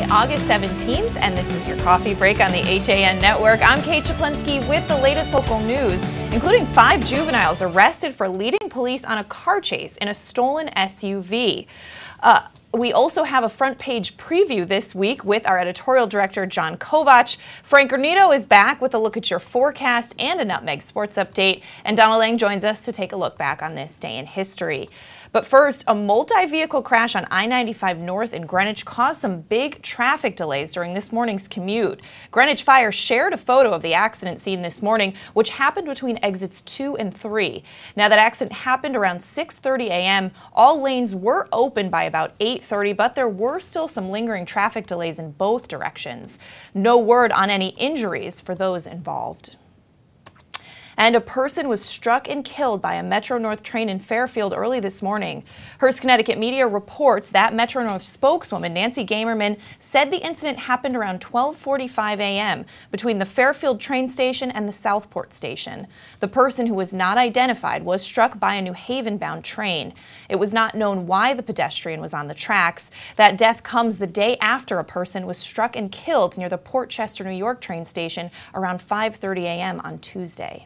August 17th, and this is your coffee break on the HAN Network. I'm Kate Czaplinski with the latest local news, including 5 juveniles arrested for leading police on a car chase in a stolen SUV. We also have a front page preview this week with our editorial director, John Kovach. Frank Granito is back with a look at your forecast and a Nutmeg Sports update. And Donald Lang joins us to take a look back on this day in history. But first, a multi-vehicle crash on I-95 North in Greenwich caused some big traffic delays during this morning's commute. Greenwich Fire shared a photo of the accident scene this morning, which happened between exits 2 and 3. Now, that accident happened around 6:30 a.m. All lanes were open by about 8:30, but there were still some lingering traffic delays in both directions. No word on any injuries for those involved. And a person was struck and killed by a Metro North train in Fairfield early this morning. Hearst, Connecticut media reports that Metro North spokeswoman Nancy Gamerman said the incident happened around 12:45 a.m. between the Fairfield train station and the Southport station. The person, who was not identified, was struck by a New Haven-bound train. It was not known why the pedestrian was on the tracks. That death comes the day after a person was struck and killed near the Port Chester, New York train station around 5:30 a.m. on Tuesday.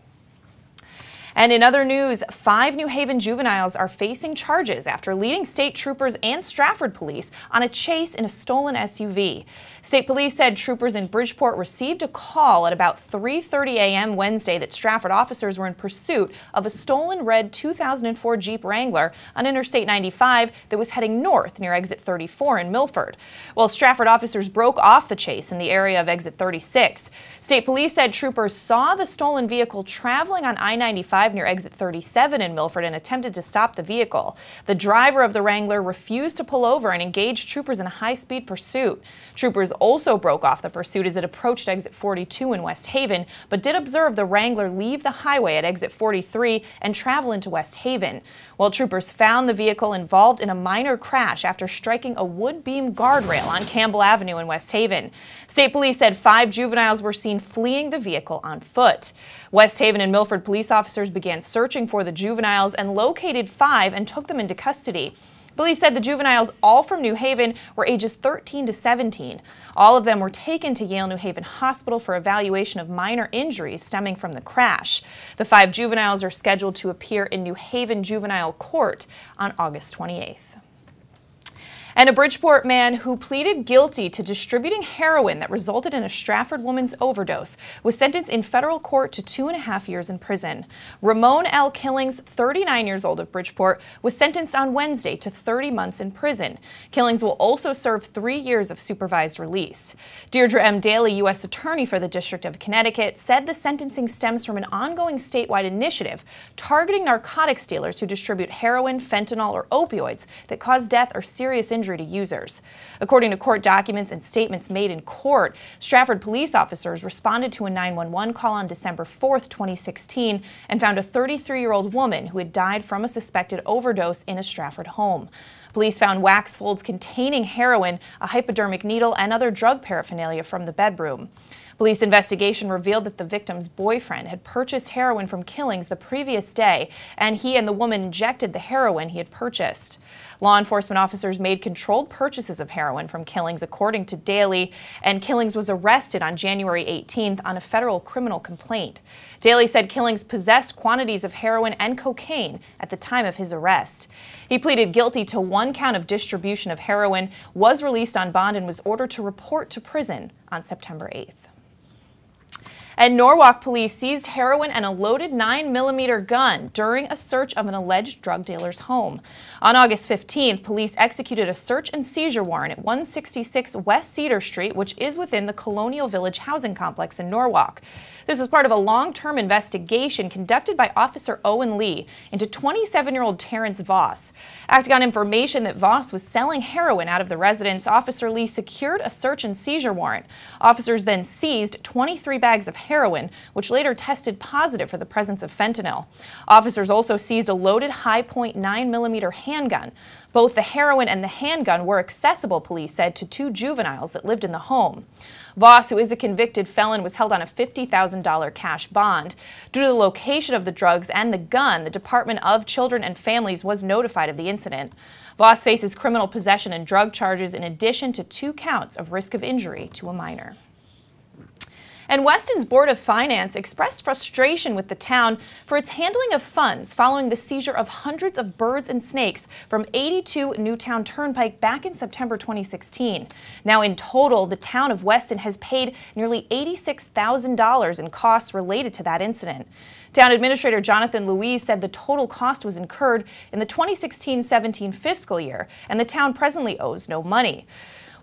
And in other news, 5 New Haven juveniles are facing charges after leading state troopers and Strafford police on a chase in a stolen SUV. State police said troopers in Bridgeport received a call at about 3:30 a.m. Wednesday that Strafford officers were in pursuit of a stolen red 2004 Jeep Wrangler on Interstate 95 that was heading north near exit 34 in Milford. Well, Strafford officers broke off the chase in the area of exit 36. State police said troopers saw the stolen vehicle traveling on I-95 near exit 37 in Milford and attempted to stop the vehicle. The driver of the Wrangler refused to pull over and engaged troopers in a high-speed pursuit. Troopers also broke off the pursuit as it approached exit 42 in West Haven, but did observe the Wrangler leave the highway at exit 43 and travel into West Haven. Well, troopers found the vehicle involved in a minor crash after striking a wood beam guardrail on Campbell Avenue in West Haven. State police said 5 juveniles were seen fleeing the vehicle on foot. West Haven and Milford police officers began searching for the juveniles and located 5 and took them into custody. Police said the juveniles, all from New Haven, were ages 13 to 17. All of them were taken to Yale New Haven Hospital for evaluation of minor injuries stemming from the crash. The 5 juveniles are scheduled to appear in New Haven Juvenile Court on August 28th. And a Bridgeport man who pleaded guilty to distributing heroin that resulted in a Strafford woman's overdose was sentenced in federal court to 2.5 years in prison. Ramon L. Killings, 39 years old of Bridgeport, was sentenced on Wednesday to 30 months in prison. Killings will also serve 3 years of supervised release. Deirdre M. Daly, U.S. Attorney for the District of Connecticut, said the sentencing stems from an ongoing statewide initiative targeting narcotics dealers who distribute heroin, fentanyl, or opioids that cause death or serious injury to users. According to court documents and statements made in court, Strafford police officers responded to a 911 call on December 4th, 2016, and found a 33-year-old woman who had died from a suspected overdose in a Strafford home. Police found wax folds containing heroin, a hypodermic needle, and other drug paraphernalia from the bedroom. Police investigation revealed that the victim's boyfriend had purchased heroin from Killings the previous day, and he and the woman injected the heroin he had purchased. Law enforcement officers made controlled purchases of heroin from Killings, according to Daly, and Killings was arrested on January 18th on a federal criminal complaint. Daly said Killings possessed quantities of heroin and cocaine at the time of his arrest. He pleaded guilty to 1 count of distribution of heroin, was released on bond, and was ordered to report to prison on September 8th. And Norwalk police seized heroin and a loaded 9mm gun during a search of an alleged drug dealer's home. On August 15th, police executed a search and seizure warrant at 166 West Cedar Street, which is within the Colonial Village housing complex in Norwalk. This was part of a long-term investigation conducted by Officer Owen Lee into 27-year-old Terrence Voss. Acting on information that Voss was selling heroin out of the residence, Officer Lee secured a search and seizure warrant. Officers then seized 23 bags of heroin heroin, which later tested positive for the presence of fentanyl. Officers also seized a loaded high-point 9mm handgun. Both the heroin and the handgun were accessible, police said, to 2 juveniles that lived in the home. Voss, who is a convicted felon, was held on a $50,000 cash bond. Due to the location of the drugs and the gun, the Department of Children and Families was notified of the incident. Voss faces criminal possession and drug charges in addition to 2 counts of risk of injury to a minor. And Weston's Board of Finance expressed frustration with the town for its handling of funds following the seizure of hundreds of birds and snakes from 82 Newtown Turnpike back in September 2016. Now, in total, the town of Weston has paid nearly $86,000 in costs related to that incident. Town Administrator Jonathan Louise said the total cost was incurred in the 2016-17 fiscal year, and the town presently owes no money.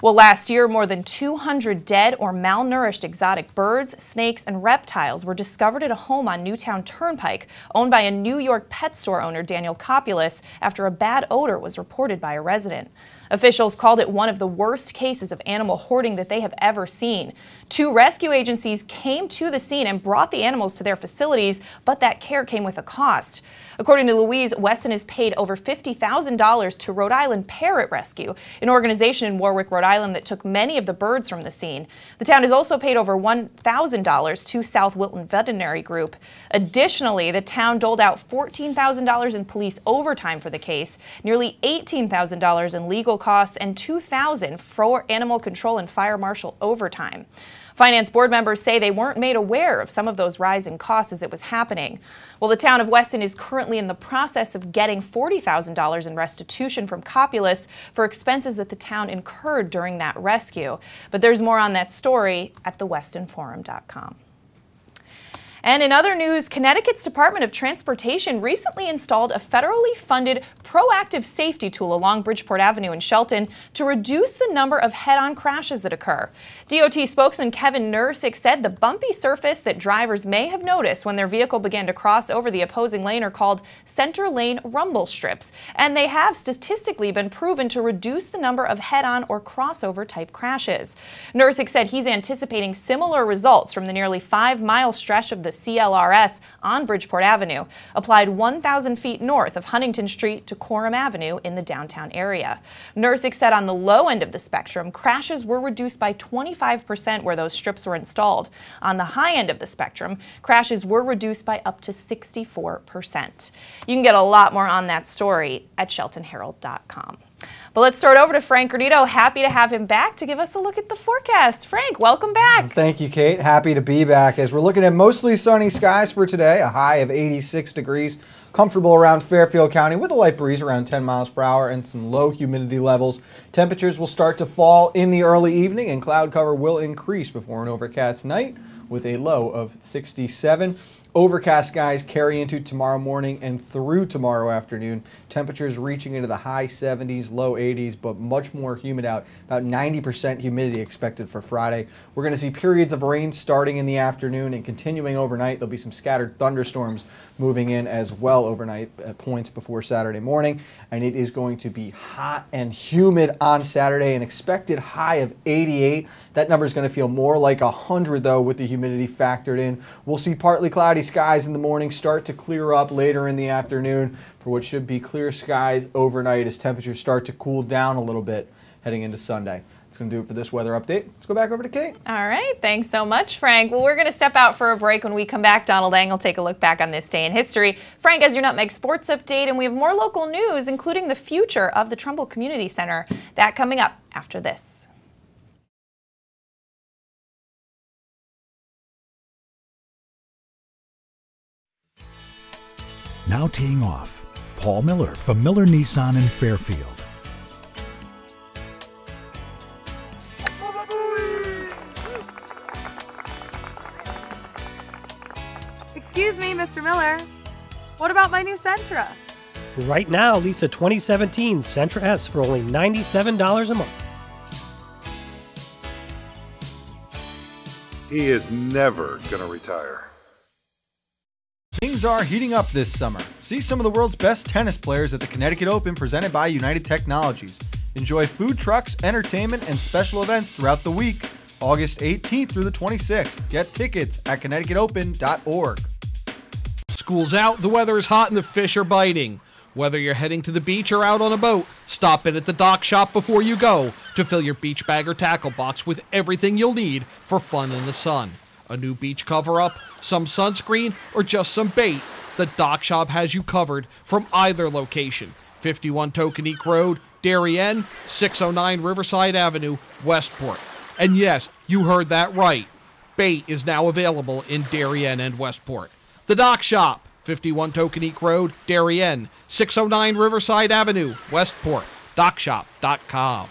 Well, last year, more than 200 dead or malnourished exotic birds, snakes, and reptiles were discovered at a home on Newtown Turnpike, owned by a New York pet store owner, Daniel Kopulis, after a bad odor was reported by a resident. Officials called it one of the worst cases of animal hoarding that they have ever seen. 2 rescue agencies came to the scene and brought the animals to their facilities, but that care came with a cost. According to Louise, Weston has paid over $50,000 to Rhode Island Parrot Rescue, an organization in Warwick, Rhode Island that took many of the birds from the scene. The town has also paid over $1,000 to South Wilton Veterinary Group. Additionally, the town doled out $14,000 in police overtime for the case, nearly $18,000 in legal costs, and $2,000 for animal control and fire marshal overtime. Finance board members say they weren't made aware of some of those rising costs as it was happening. Well, the town of Weston is currently in the process of getting $40,000 in restitution from Kopulis for expenses that the town incurred during that rescue. But there's more on that story at thewestonforum.com. And in other news, Connecticut's Department of Transportation recently installed a federally funded proactive safety tool along Bridgeport Avenue in Shelton to reduce the number of head-on crashes that occur. DOT spokesman Kevin Nursick said the bumpy surface that drivers may have noticed when their vehicle began to cross over the opposing lane are called center lane rumble strips, and they have statistically been proven to reduce the number of head-on or crossover type crashes. Nursick said he's anticipating similar results from the nearly 5-mile stretch of the CLRS on Bridgeport Avenue, applied 1,000 feet north of Huntington Street to Coram Avenue in the downtown area. Nursick said on the low end of the spectrum, crashes were reduced by 25% where those strips were installed. On the high end of the spectrum, crashes were reduced by up to 64%. You can get a lot more on that story at sheltonherald.com. But let's start over to Frank Granito. Happy to have him back to give us a look at the forecast. Frank, welcome back. Thank you, Kate. Happy to be back as we're looking at mostly sunny skies for today, a high of 86 degrees, comfortable around Fairfield County with a light breeze around 10 miles per hour and some low humidity levels. Temperatures will start to fall in the early evening and cloud cover will increase before an overcast night with a low of 67. Overcast skies carry into tomorrow morning and through tomorrow afternoon. Temperatures reaching into the high 70s, low 80s, but much more humid out. About 90% humidity expected for Friday. We're going to see periods of rain starting in the afternoon and continuing overnight. There'll be some scattered thunderstorms moving in as well overnight at points before Saturday morning. And it is going to be hot and humid on Saturday, an expected high of 88. That number is going to feel more like 100 though with the humidity factored in. We'll see partly cloudy skies in the morning, start to clear up later in the afternoon for what should be clear skies overnight as temperatures start to cool down a little bit heading into Sunday. That's going to do it for this weather update. Let's go back over to Kate. All right. Thanks so much, Frank. Well, we're going to step out for a break. When we come back, Donald Ang will take a look back on this day in history. Frank has your Nutmeg Sports Update, and we have more local news, including the future of the Trumbull Community Center. That coming up after this. Now teeing off, Paul Miller from Miller Nissan in Fairfield. Excuse me, Mr. Miller. What about my new Sentra? Right now, lease a 2017 Sentra S for only $97 a month. He is never going to retire. Things are heating up this summer. See some of the world's best tennis players at the Connecticut Open presented by United Technologies. Enjoy food trucks, entertainment, and special events throughout the week. August 18th through the 26th. Get tickets at connecticutopen.org. School's out, the weather is hot, and the fish are biting. Whether you're heading to the beach or out on a boat, stop in at the dock shop before you go to fill your beach bag or tackle box with everything you'll need for fun in the sun. A new beach cover-up, some sunscreen, or just some bait, the dock shop has you covered from either location. 51 Tokenique Road, Darien, 609 Riverside Avenue, Westport. And yes, you heard that right. Bait is now available in Darien and Westport. The Dock Shop, 51 Tokenique Road, Darien, 609 Riverside Avenue, Westport. DockShop.com.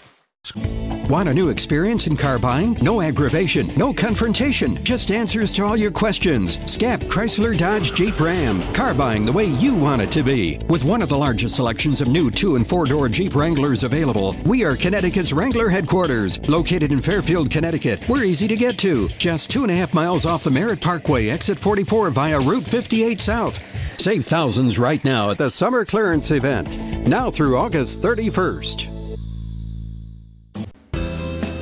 Want a new experience in car buying? No aggravation, no confrontation, just answers to all your questions. Scap Chrysler Dodge Jeep Ram. Car buying the way you want it to be. With one of the largest selections of new 2- and 4-door Jeep Wranglers available, we are Connecticut's Wrangler headquarters. Located in Fairfield, Connecticut, we're easy to get to. Just 2.5 miles off the Merritt Parkway, exit 44 via Route 58 South. Save thousands right now at the Summer Clearance event. Now through August 31st.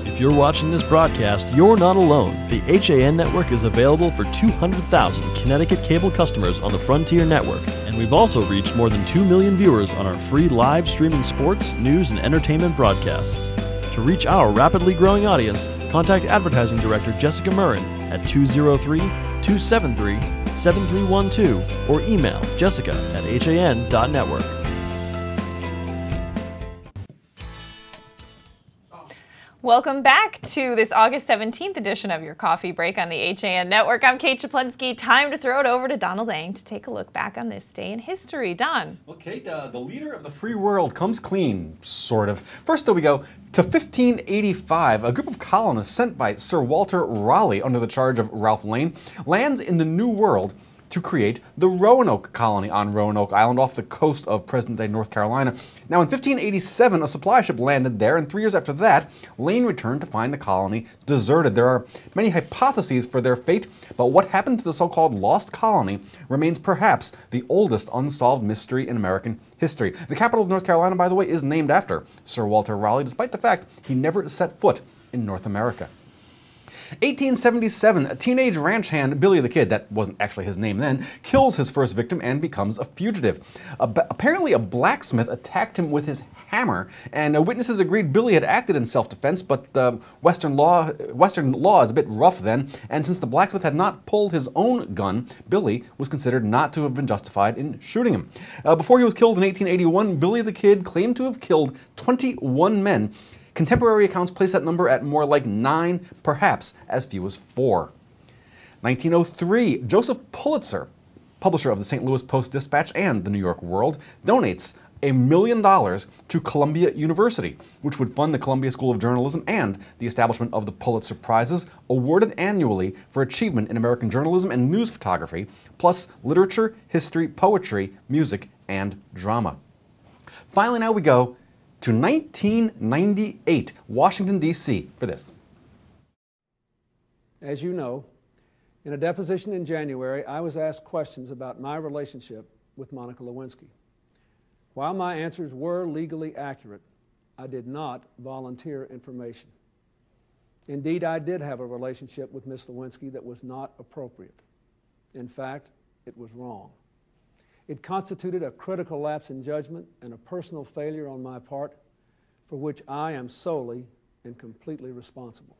If you're watching this broadcast, you're not alone. The HAN network is available for 200,000 Connecticut cable customers on the Frontier network, and we've also reached more than 2 million viewers on our free live streaming sports, news, and entertainment broadcasts. To reach our rapidly growing audience, contact Advertising Director Jessica Murrin at 203-273-7312 or email jessica@han.network. Welcome back to this August 17th edition of your Coffee Break on the HAN Network. I'm Kate Czaplinski. Time to throw it over to Donald Lang to take a look back on this day in history. Don. Well, Kate, the leader of the free world comes clean, sort of. First, though, we go to 1585. A group of colonists sent by Sir Walter Raleigh under the charge of Ralph Lane lands in the New World to create the Roanoke colony on Roanoke Island off the coast of present-day North Carolina. Now, in 1587, a supply ship landed there, and 3 years after that, Lane returned to find the colony deserted. There are many hypotheses for their fate, but what happened to the so-called lost colony remains perhaps the oldest unsolved mystery in American history. The capital of North Carolina, by the way, is named after Sir Walter Raleigh, despite the fact he never set foot in North America. 1877, a teenage ranch hand, Billy the Kid, that wasn't actually his name then, kills his first victim and becomes a fugitive. Apparently a blacksmith attacked him with his hammer, and witnesses agreed Billy had acted in self-defense, but Western law is a bit rough then, and since the blacksmith had not pulled his own gun, Billy was considered not to have been justified in shooting him. Before he was killed in 1881, Billy the Kid claimed to have killed 21 men. Contemporary accounts place that number at more like 9, perhaps as few as 4. 1903, Joseph Pulitzer, publisher of the St. Louis Post-Dispatch and the New York World, donates $1 million to Columbia University, which would fund the Columbia School of Journalism and the establishment of the Pulitzer Prizes, awarded annually for achievement in American journalism and news photography, plus literature, history, poetry, music, and drama. Finally, now we go to 1998, Washington, D.C. for this. As you know, in a deposition in January, I was asked questions about my relationship with Monica Lewinsky. While my answers were legally accurate, I did not volunteer information. Indeed, I did have a relationship with Ms. Lewinsky that was not appropriate. In fact, it was wrong. It constituted a critical lapse in judgment and a personal failure on my part for which I am solely and completely responsible.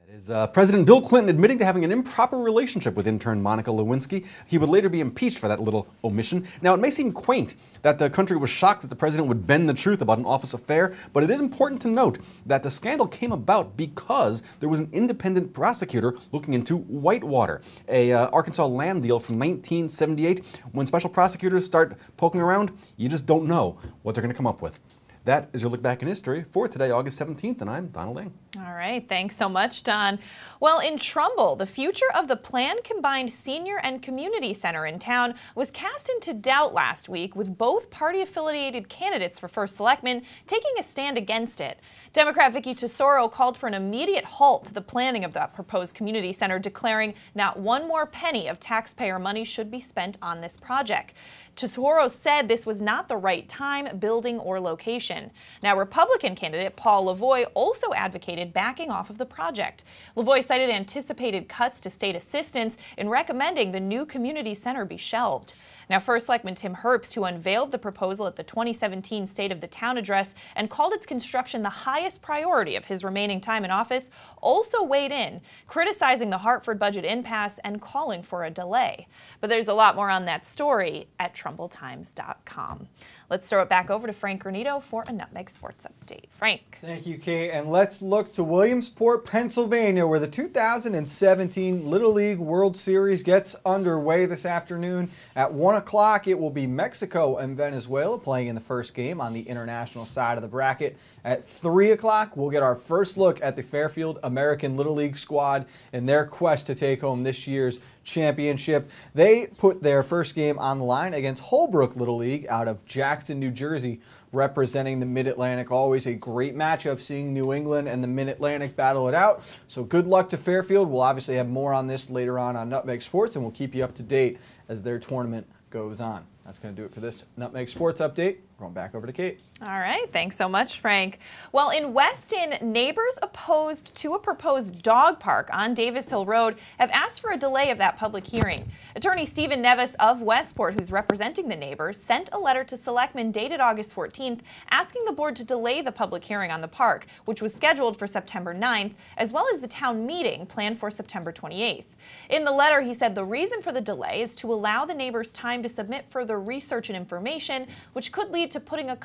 That is President Bill Clinton admitting to having an improper relationship with intern Monica Lewinsky. He would later be impeached for that little omission. Now, it may seem quaint that the country was shocked that the president would bend the truth about an office affair, but it is important to note that the scandal came about because there was an independent prosecutor looking into Whitewater, a Arkansas land deal from 1978. When special prosecutors start poking around, you just don't know what they're going to come up with. That is your look back in history for today, August 17th, and I'm Donald Lang. All right, thanks so much, Don. Well, in Trumbull, the future of the planned combined senior and community center in town was cast into doubt last week, with both party-affiliated candidates for first selectman taking a stand against it. Democrat Vicky Tesoro called for an immediate halt to the planning of the proposed community center, declaring not one more penny of taxpayer money should be spent on this project. Tesoro said this was not the right time, building, or location. Now, Republican candidate Paul Lavoie also advocated contemplated backing off of the project. Lavoie cited anticipated cuts to state assistance in recommending the new community center be shelved. Now, First Selectman Tim Herbst, who unveiled the proposal at the 2017 State of the Town address and called its construction the highest priority of his remaining time in office, also weighed in, criticizing the Hartford budget impasse and calling for a delay. But there's a lot more on that story at TrumbleTimes.com. Let's throw it back over to Frank Granito for a Nutmeg Sports Update. Frank. Thank you, Kate. And let's look to Williamsport, Pennsylvania, where the 2017 Little League World Series gets underway this afternoon. At 1 o'clock, it will be Mexico and Venezuela playing in the first game on the international side of the bracket. At 3 o'clock, we'll get our first look at the Fairfield American Little League squad in their quest to take home this year's championship. They put their first game on the line against Holbrook Little League out of Jackson, New Jersey, representing the Mid-Atlantic. Always a great matchup, seeing New England and the Mid-Atlantic battle it out. So good luck to Fairfield. We'll obviously have more on this later on Nutmeg Sports, and we'll keep you up to date as their tournament goes on. That's going to do it for this Nutmeg Sports Update. Going back over to Kate. All right, thanks so much, Frank. Well, in Weston, neighbors opposed to a proposed dog park on Davis Hill Road have asked for a delay of that public hearing. Attorney Stephen Nevis of Westport, who's representing the neighbors, sent a letter to selectmen dated August 14th asking the board to delay the public hearing on the park, which was scheduled for September 9th, as well as the town meeting planned for September 28th. In the letter, he said the reason for the delay is to allow the neighbors time to submit further research and information, which could lead to putting a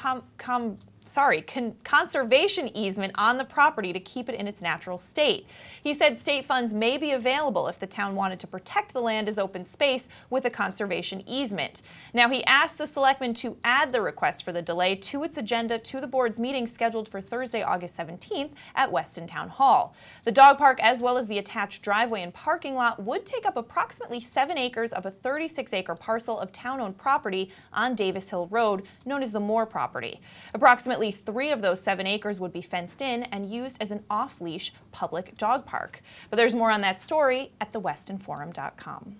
conservation easement on the property to keep it in its natural state. He said state funds may be available if the town wanted to protect the land as open space with a conservation easement. Now, he asked the selectmen to add the request for the delay to its agenda to the board's meeting scheduled for Thursday, August 17th at Weston Town Hall. The dog park, as well as the attached driveway and parking lot, would take up approximately 7 acres of a 36-acre parcel of town-owned property on Davis Hill Road, known as the Moore property. Approximately 3 of those 7 acres would be fenced in and used as an off-leash public dog park. But there's more on that story at thewestonforum.com.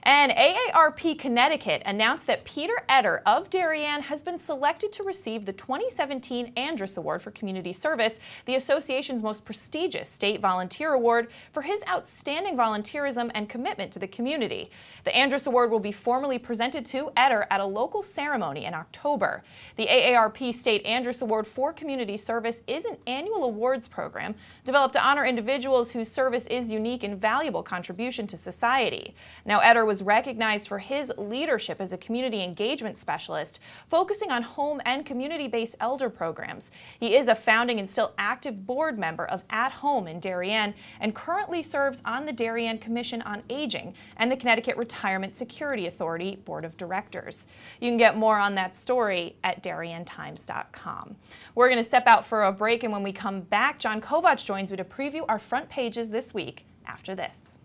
And AARP Connecticut announced that Peter Etter of Darien has been selected to receive the 2017 Andrus Award for Community Service, the association's most prestigious state volunteer award, for his outstanding volunteerism and commitment to the community. The Andrus Award will be formally presented to Etter at a local ceremony in October. The AARP State Andrus Award for Community Service is an annual awards program developed to honor individuals whose service is unique and valuable contribution to society. Now, Etter was recognized for his leadership as a community engagement specialist, focusing on home and community-based elder programs. He is a founding and still active board member of At Home in Darien and currently serves on the Darien Commission on Aging and the Connecticut Retirement Security Authority Board of Directors. You can get more on that story at DarienTimes.com. We're going to step out for a break, and when we come back, John Kovach joins me to preview our front pages this week after this.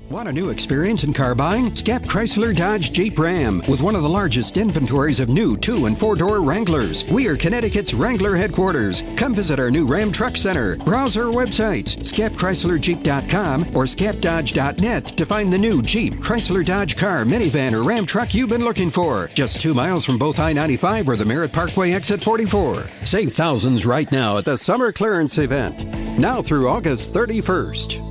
Want a new experience in car buying? Scap Chrysler Dodge Jeep Ram with one of the largest inventories of new 2- and 4-door Wranglers. We are Connecticut's Wrangler headquarters. Come visit our new Ram Truck Center. Browse our websites, scapchryslerjeep.com or scapdodge.net to find the new Jeep, Chrysler Dodge car, minivan, or Ram truck you've been looking for. Just 2 miles from both I-95 or the Merritt Parkway exit 44. Save thousands right now at the Summer Clearance Event. Now through August 31st.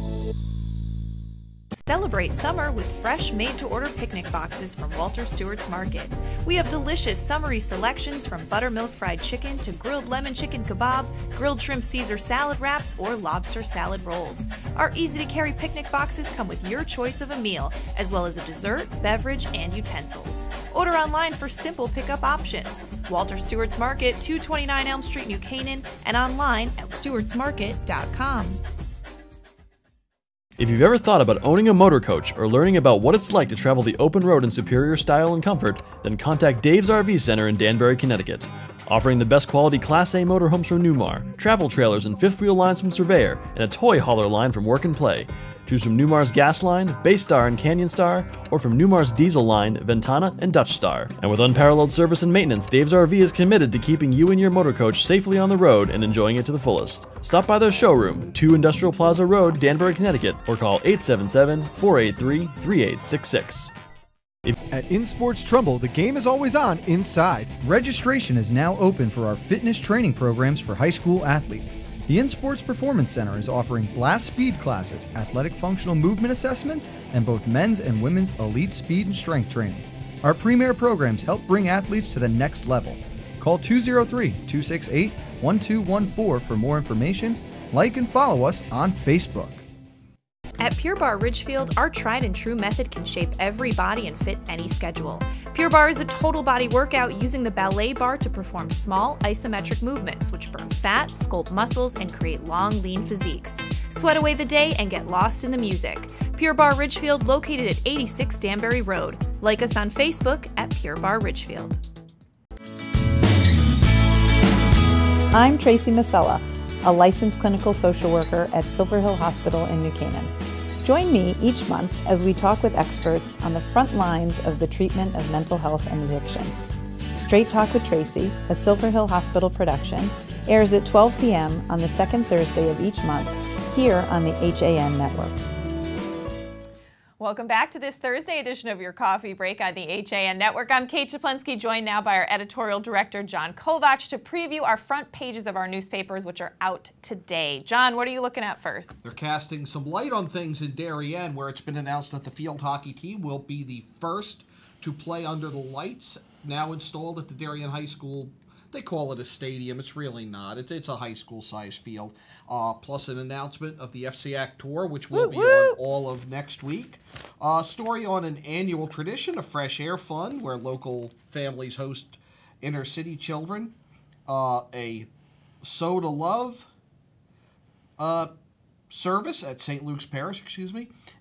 Celebrate summer with fresh made-to-order picnic boxes from Walter Stewart's Market. We have delicious summery selections from buttermilk fried chicken to grilled lemon chicken kebab, grilled shrimp Caesar salad wraps, or lobster salad rolls. Our easy-to-carry picnic boxes come with your choice of a meal, as well as a dessert, beverage, and utensils. Order online for simple pickup options. Walter Stewart's Market, 229 Elm Street, New Canaan, and online at stewartsmarket.com. If you've ever thought about owning a motor coach or learning about what it's like to travel the open road in superior style and comfort, then contact Dave's RV Center in Danbury, Connecticut. Offering the best quality Class A motorhomes from Newmar, travel trailers and fifth wheel lines from Surveyor, and a toy hauler line from Work and Play. Choose from Newmar's Gas Line, Baystar and Canyon Star, or from Newmar's Diesel Line, Ventana and Dutch Star. And with unparalleled service and maintenance, Dave's RV is committed to keeping you and your motor coach safely on the road and enjoying it to the fullest. Stop by their showroom, 2 Industrial Plaza Road, Danbury, Connecticut, or call 877-483-3866. At InSports Trumbull, the game is always on inside. Registration is now open for our fitness training programs for high school athletes. The InSports Performance Center is offering blast speed classes, athletic functional movement assessments, and both men's and women's elite speed and strength training. Our premier programs help bring athletes to the next level. Call 203-268-1214 for more information. Like and follow us on Facebook. At Pure Barre Richfield, our tried and true method can shape every body and fit any schedule. Pure Barre is a total body workout using the ballet bar to perform small isometric movements, which burn fat, sculpt muscles, and create long, lean physiques. Sweat away the day and get lost in the music. Pure Barre Richfield, located at 86 Danbury Road. Like us on Facebook at Pure Barre Richfield. I'm Tracy Masella, a licensed clinical social worker at Silver Hill Hospital in New Canaan. Join me each month as we talk with experts on the front lines of the treatment of mental health and addiction. Straight Talk with Tracy, a Silver Hill Hospital production, airs at 12 p.m. on the second Thursday of each month here on the HAN network. Welcome back to this Thursday edition of your Coffee Break on the HAN Network. I'm Kate Czaplinski, joined now by our editorial director, John Kovach, to preview our front pages of our newspapers, which are out today. John, what are you looking at first? They're casting some light on things in Darien, where it's been announced that the field hockey team will be the first to play under the lights now installed at the Darien High School. They call it a stadium. It's really not. It's a high school-sized field. Plus an announcement of the FCAC Tour, which will be on all of next week. Story on an annual tradition, a Fresh Air Fund, where local families host inner-city children. A Soda Love service at St. Luke's Parish,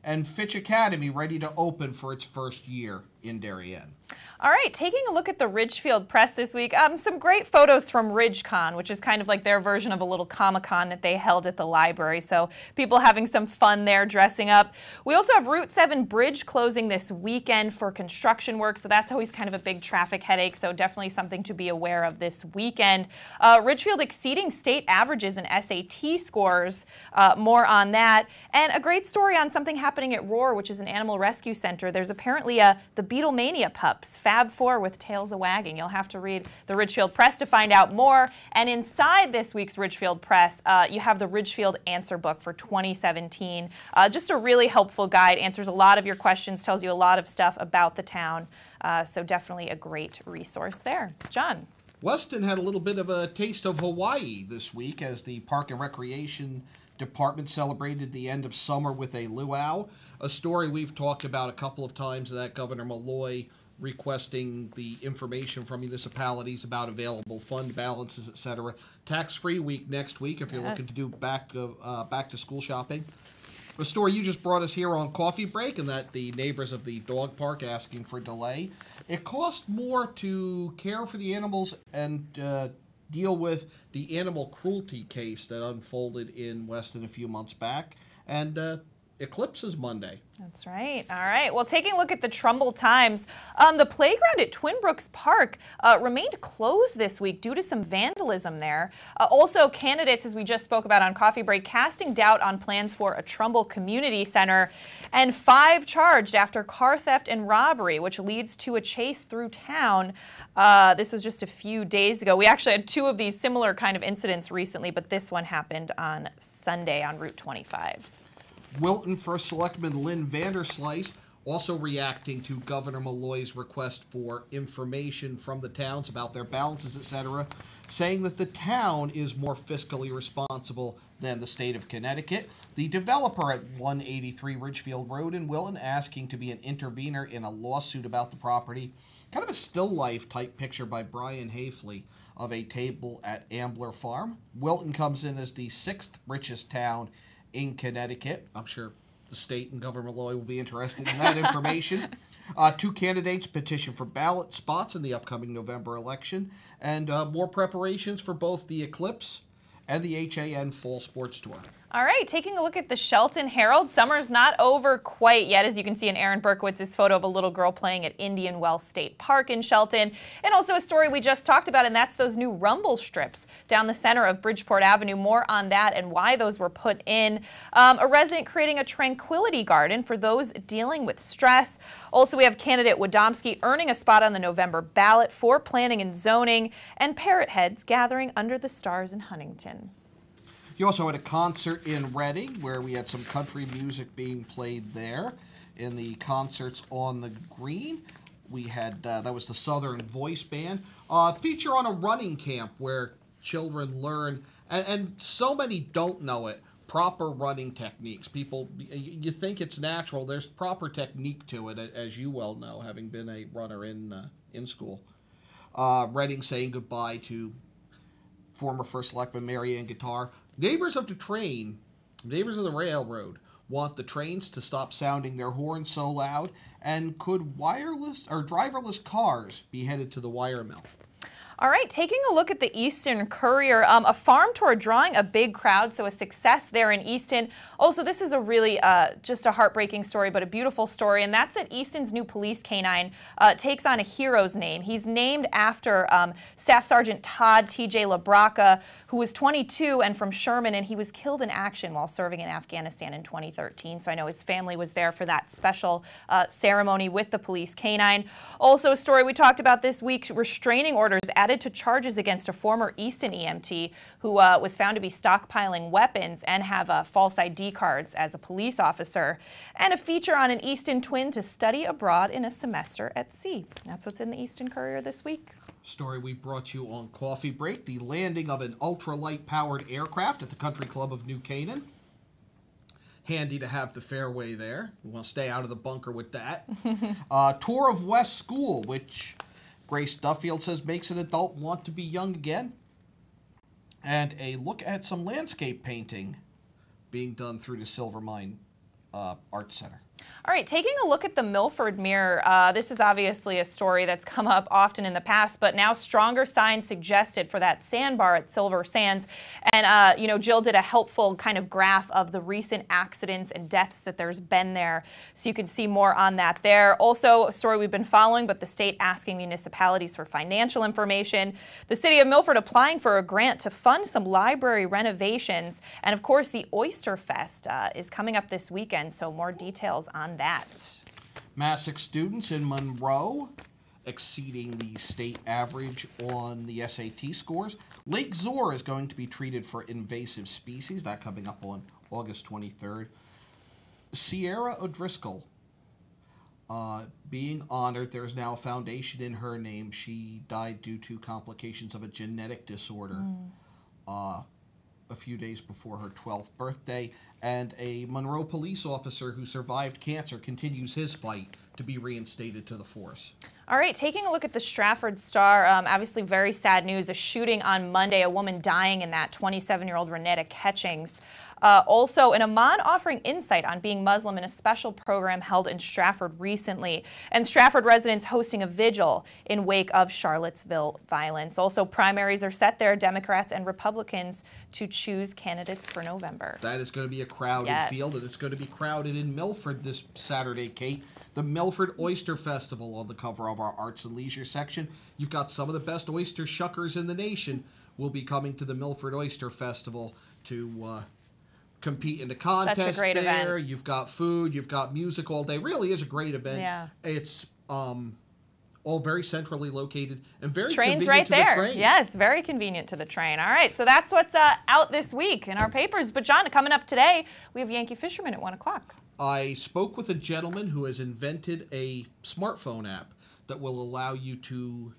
and Fitch Academy ready to open for its first year in Darien. All right, taking a look at the Richfield Press this week, some great photos from RidgeCon, which is kind of like their version of a little Comic-Con that they held at the library. So people having some fun there dressing up. We also have Route 7 Bridge closing this weekend for construction work, so that's always kind of a big traffic headache, so definitely something to be aware of this weekend. Ridgefield exceeding state averages in SAT scores, more on that. And a great story on something happening at Roar, which is an animal rescue center. There's apparently the Beatlemania pups, Fab 4 with tails a-wagging. You'll have to read the Richfield Press to find out more. And inside this week's Richfield Press, you have the Richfield Answer Book for 2017. Just a really helpful guide, answers a lot of your questions, tells you a lot of stuff about the town. So definitely a great resource there. John. Weston had a little bit of a taste of Hawaii this week as the Park and Recreation Department celebrated the end of summer with a luau, a story we've talked about a couple of times, that Governor Malloy requesting the information from municipalities about available fund balances, etc. Tax-free week next week if you're looking to do back to school shopping. A story you just brought us here on Coffee Break, and that the neighbors of the dog park asking for delay. It cost more to care for the animals and deal with the animal cruelty case that unfolded in Weston a few months back, and eclipses Monday. That's right. All right. Well, taking a look at the Trumbull Times, the playground at Twin Brooks Park remained closed this week due to some vandalism there. Also, candidates, as we just spoke about on Coffee Break, casting doubt on plans for a Trumbull Community Center, and 5 charged after car theft and robbery, which leads to a chase through town. This was just a few days ago. We actually had 2 of these similar kind of incidents recently, but this one happened on Sunday on Route 25. Wilton First Selectman Lynn Vanderslice also reacting to Governor Malloy's request for information from the towns about their balances, etc., saying that the town is more fiscally responsible than the state of Connecticut. The developer at 183 Richfield Road in Wilton asking to be an intervener in a lawsuit about the property. Kind of a still life type picture by Brian Hafley of a table at Ambler Farm. Wilton comes in as the 6th richest town in Connecticut. I'm sure the state and Governor Malloy will be interested in that information. 2 candidates petition for ballot spots in the upcoming November election, and more preparations for both the eclipse and the HAN Fall Sports Tour. All right, taking a look at the Shelton Herald. Summer's not over quite yet, as you can see in Aaron Berkowitz's photo of a little girl playing at Indian Wells State Park in Shelton. And also a story we just talked about, and that's those new rumble strips down the center of Bridgeport Avenue. More on that and why those were put in. A resident creating a tranquility garden for those dealing with stress. Also, we have candidate Wadomski earning a spot on the November ballot for planning and zoning, and parrot heads gathering under the stars in Huntington. You also had a concert in Reading where we had some country music being played there. In the concerts on the green, we had, that was the Southern Voice Band. Feature on a running camp where children learn, and so many don't know it, proper running techniques. People, you think it's natural. There's proper technique to it, as you well know, having been a runner in school. Reading saying goodbye to former First Selectman Mary Ann Guitar. Neighbors of the railroad want the trains to stop sounding their horns so loud, and could wireless or driverless cars be headed to the wire mill? All right, taking a look at the Easton Courier, a farm tour drawing a big crowd, so a success there in Easton. Also, this is a really just a heartbreaking story, but a beautiful story, and that's that Easton's new police canine takes on a hero's name. He's named after Staff Sergeant Todd T.J. LaBraca, who was 22 and from Sherman, and he was killed in action while serving in Afghanistan in 2013. So I know his family was there for that special ceremony with the police canine. Also, a story we talked about this week, restraining orders added to charges against a former Easton EMT who was found to be stockpiling weapons and have false ID cards as a police officer. And a feature on an Easton twin to study abroad in a semester at sea. That's what's in the Easton Courier this week. Story we brought you on Coffee Break, the landing of an ultralight powered aircraft at the Country Club of New Canaan. Handy to have the fairway there. We want to stay out of the bunker with that. Tour of West School, which Grace Duffield says makes an adult want to be young again. And a look at some landscape painting being done through the Silver Mine Arts Center. All right, taking a look at the Milford Mirror, this is obviously a story that's come up often in the past, but now stronger signs suggested for that sandbar at Silver Sands. And, you know, Jill did a helpful kind of graph of the recent accidents and deaths that there's been there, so you can see more on that there. Also, a story we've been following, but the state asking municipalities for financial information. The city of Milford applying for a grant to fund some library renovations. And, of course, the Oyster Fest is coming up this weekend, so more details on that. Massac students in Monroe exceeding the state average on the SAT scores. Lake Zor is going to be treated for invasive species. That coming up on August 23rd. Sierra O'Driscoll being honored. There's now a foundation in her name. She died due to complications of a genetic disorder a few days before her 12th birthday. And a Monroe police officer who survived cancer continues his fight to be reinstated to the force. All right, taking a look at the Strafford Star, obviously very sad news. A shooting on Monday, a woman dying in that, 27-year-old Renetta Catchings. Also, an imam offering insight on being Muslim in a special program held in Strafford recently. And Strafford residents hosting a vigil in wake of Charlottesville violence. Also, primaries are set there, Democrats and Republicans to choose candidates for November. That is going to be a crowded field, and it's going to be crowded in Milford this Saturday, Kate. The Milford Oyster Festival on the cover of our Arts and Leisure section. You've got some of the best oyster shuckers in the nation will be coming to the Milford Oyster Festival to compete in the contest. Such a great event. You've got food, you've got music all day. Really is a great event. Yeah. It's all very centrally located and very Train's convenient right to there. the train. Yes, very convenient to the train. All right, so that's what's out this week in our papers. But John, coming up today, we have Yankee Fisherman at 1 o'clock. I spoke with a gentleman who has invented a smartphone app that will allow you to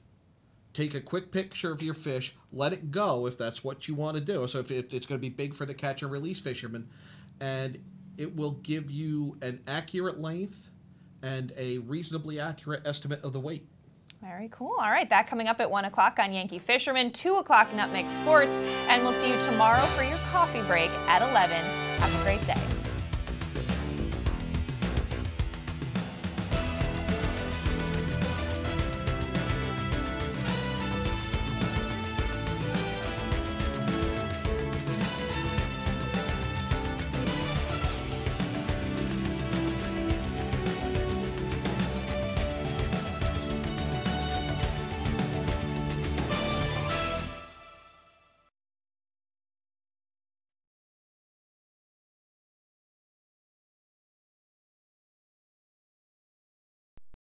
take a quick picture of your fish, let it go if that's what you want to do. So if it's going to be big for the catch and release fishermen, and it will give you an accurate length and a reasonably accurate estimate of the weight. Very cool. All right, that coming up at 1 o'clock on Yankee Fisherman, 2 o'clock Nutmeg Sports, and we'll see you tomorrow for your coffee break at 11. Have a great day.